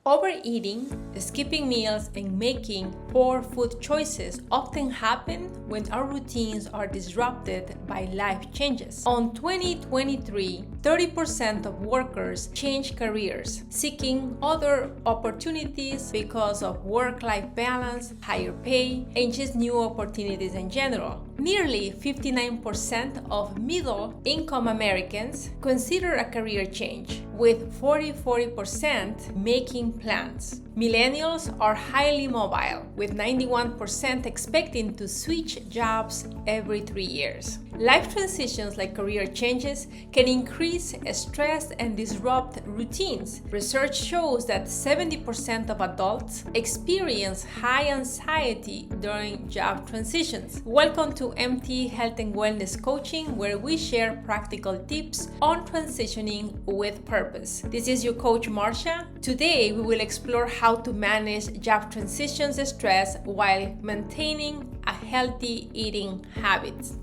Overeating, skipping meals, and making poor food choices often happen when our routines are disrupted by life changes. On 2023, 30% of workers change careers, seeking other opportunities because of work-life balance, higher pay, and just new opportunities in general. Nearly 59% of middle-income Americans consider a career change, with 40% making plans. Millennials are highly mobile, with 91% expecting to switch jobs every 3 years. Life transitions like career changes can increase stress and disrupt routines. Research shows that 70% of adults experience high anxiety during job transitions. Welcome to MT Health and Wellness Coaching, where we share practical tips on transitioning with purpose. This is your coach Marcia. Today we will explore how to manage job transitions stress while maintaining a healthy eating habits.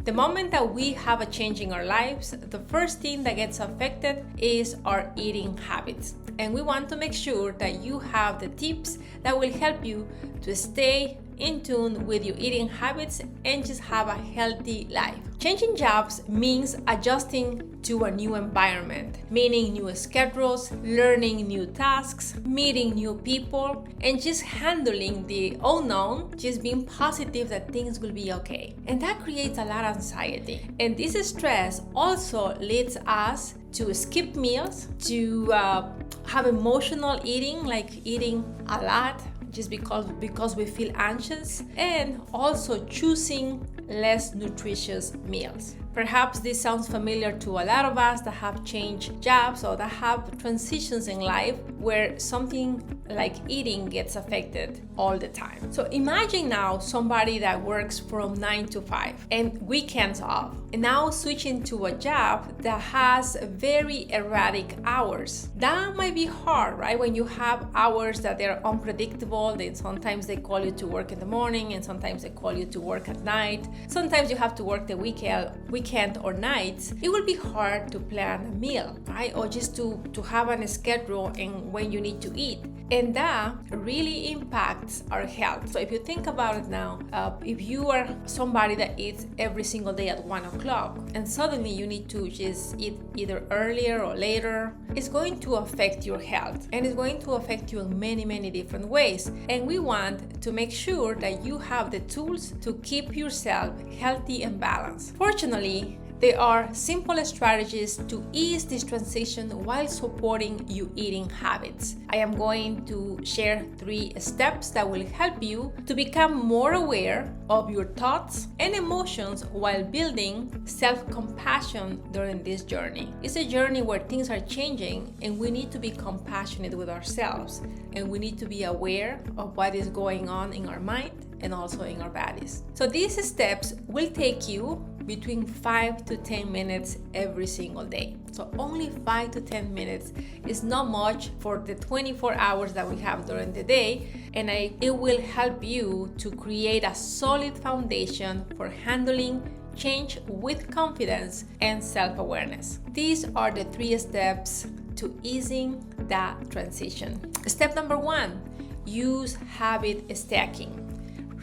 The moment that we have a change in our lives, the first thing that gets affected is our eating habits. And we want to make sure that you have the tips that will help you to stay in tune with your eating habits and just have a healthy life. Changing jobs means adjusting to a new environment, meaning new schedules, learning new tasks, meeting new people, and just handling the unknown, just being positive that things will be okay. And that creates a lot of anxiety. And this stress also leads us to skip meals, to have emotional eating, like eating a lot, just because we feel anxious, and also choosing less nutritious meals. Perhaps this sounds familiar to a lot of us that have changed jobs or that have transitions in life where something like eating gets affected all the time. So imagine now somebody that works from 9 to 5 and weekends off, and now switching to a job that has very erratic hours. That might be hard, right? When you have hours that they're unpredictable, then sometimes they call you to work in the morning and sometimes they call you to work at night. Sometimes you have to work the weekend or nights. It will be hard to plan a meal, right? Or just to have a schedule and when you need to eat. And that really impacts our health. So if you think about it now, if you are somebody that eats every single day at 1 o'clock and suddenly you need to just eat either earlier or later, it's going to affect your health and it's going to affect you in many, many different ways. And we want to make sure that you have the tools to keep yourself healthy and balanced. Fortunately, there are simple strategies to ease this transition while supporting your eating habits. I am going to share 3 steps that will help you to become more aware of your thoughts and emotions while building self-compassion during this journey. It's a journey where things are changing and we need to be compassionate with ourselves and we need to be aware of what is going on in our mind and also in our bodies. So these steps will take you between 5 to 10 minutes every single day. So only 5 to 10 minutes is not much for the 24 hours that we have during the day, and it will help you to create a solid foundation for handling change with confidence and self-awareness. These are the 3 steps to easing that transition. Step number 1, use habit stacking.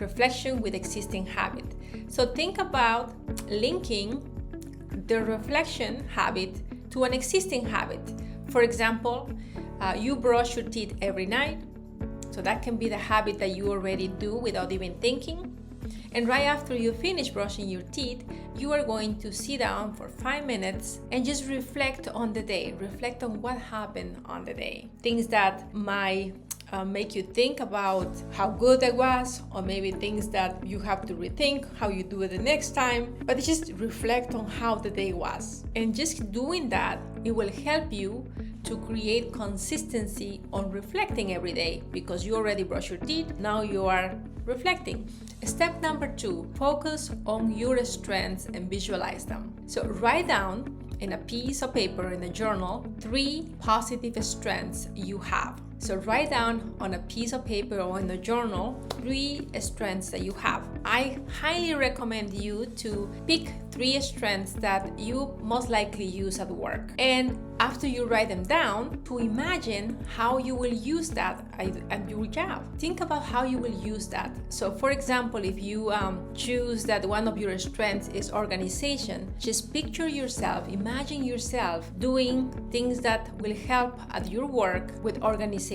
Reflection with existing habit. So think about linking the reflection habit to an existing habit. For example, you brush your teeth every night. So that can be the habit that you already do without even thinking. And right after you finish brushing your teeth, you are going to sit down for 5 minutes and just reflect on the day. Reflect on what happened on the day. Things that might make you think about how good it was, or maybe things that you have to rethink how you do it the next time, but just reflect on how the day was. And just doing that, it will help you to create consistency on reflecting every day because you already brush your teeth, now you are reflecting. Step number 2, focus on your strengths and visualize them. So write down in a piece of paper in a journal 3 positive strengths you have. So write down on a piece of paper or in a journal 3 strengths that you have. I highly recommend you to pick 3 strengths that you most likely use at work. And after you write them down, to imagine how you will use that at your job. Think about how you will use that. So for example, if you choose that one of your strengths is organization, just picture yourself, imagine yourself doing things that will help at your work with organization.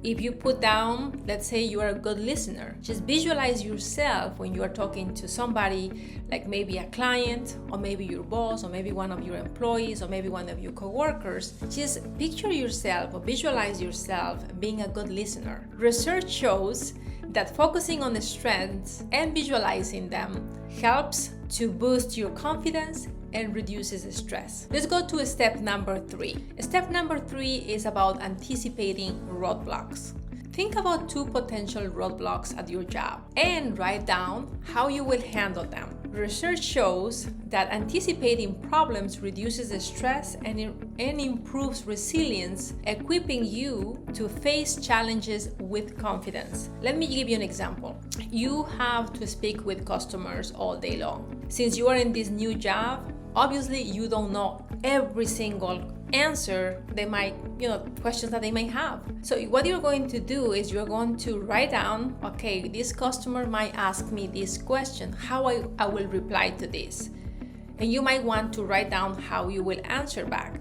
If you put down, let's say you are a good listener, just visualize yourself when you are talking to somebody, like maybe a client, or maybe your boss, or maybe one of your employees, or maybe one of your coworkers. Just picture yourself or visualize yourself being a good listener. Research shows that focusing on the strengths and visualizing them helps to boost your confidence and reduces stress. Let's go to step number 3. Step number 3 is about anticipating roadblocks. Think about 2 potential roadblocks at your job and write down how you will handle them. Research shows that anticipating problems reduces the stress and improves resilience, equipping you to face challenges with confidence. Let me give you an example. You have to speak with customers all day long. Since you are in this new job, obviously you don't know every single answer they might, questions that they may have. So what you're going to do is you're going to write down, okay, this customer might ask me this question, how I will reply to this. And you might want to write down how you will answer back.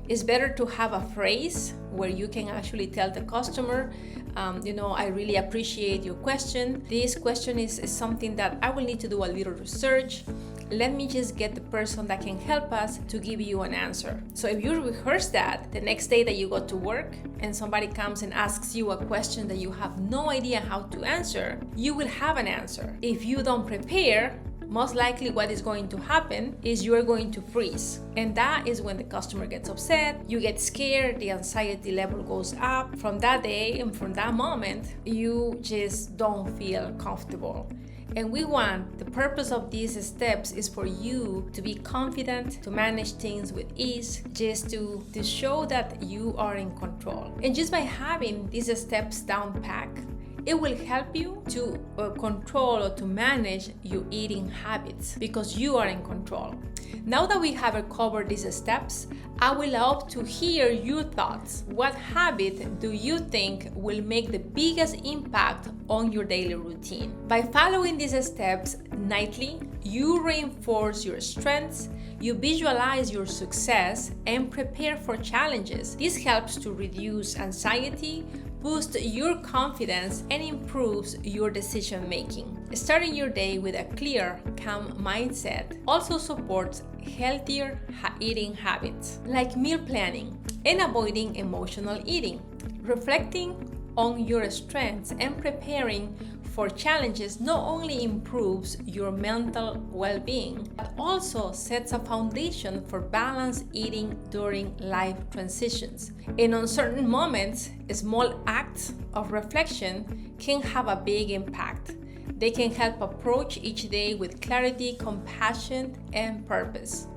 It's better to have a phrase where you can actually tell the customer, I really appreciate your question. This question is something that I will need to do a little research. Let me just get the person that can help us to give you an answer. So if you rehearse that, the next day that you go to work and somebody comes and asks you a question that you have no idea how to answer, you will have an answer. If you don't prepare, most likely what is going to happen is you are going to freeze. And that is when the customer gets upset, you get scared, the anxiety level goes up. From that day and from that moment, you just don't feel comfortable. And the purpose of these steps is for you to be confident, to manage things with ease, just to show that you are in control. And just by having these steps down packed, it will help you to control or to manage your eating habits because you are in control. Now that we have covered these steps, I will love to hear your thoughts. What habit do you think will make the biggest impact on your daily routine? By following these steps nightly, you reinforce your strengths, you visualize your success, and prepare for challenges. This helps to reduce anxiety, boost your confidence, and improves your decision making. Starting your day with a clear, calm mindset also supports healthier eating habits like meal planning and avoiding emotional eating. Reflecting on your strengths and preparing for challenges not only improves your mental well-being, but also sets a foundation for balanced eating during life transitions. In uncertain moments, small acts of reflection can have a big impact. They can help approach each day with clarity, compassion, and purpose.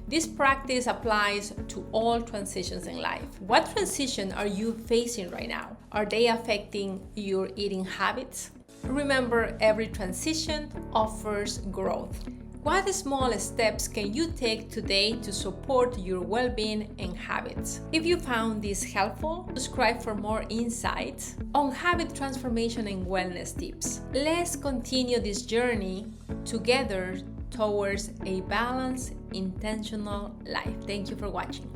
This practice applies to all transitions in life. What transition are you facing right now? Are they affecting your eating habits? Remember, every transition offers growth. What small steps can you take today to support your well-being and habits? If you found this helpful, subscribe for more insights on habit transformation and wellness tips. Let's continue this journey together towards a balanced, intentional life. Thank you for watching.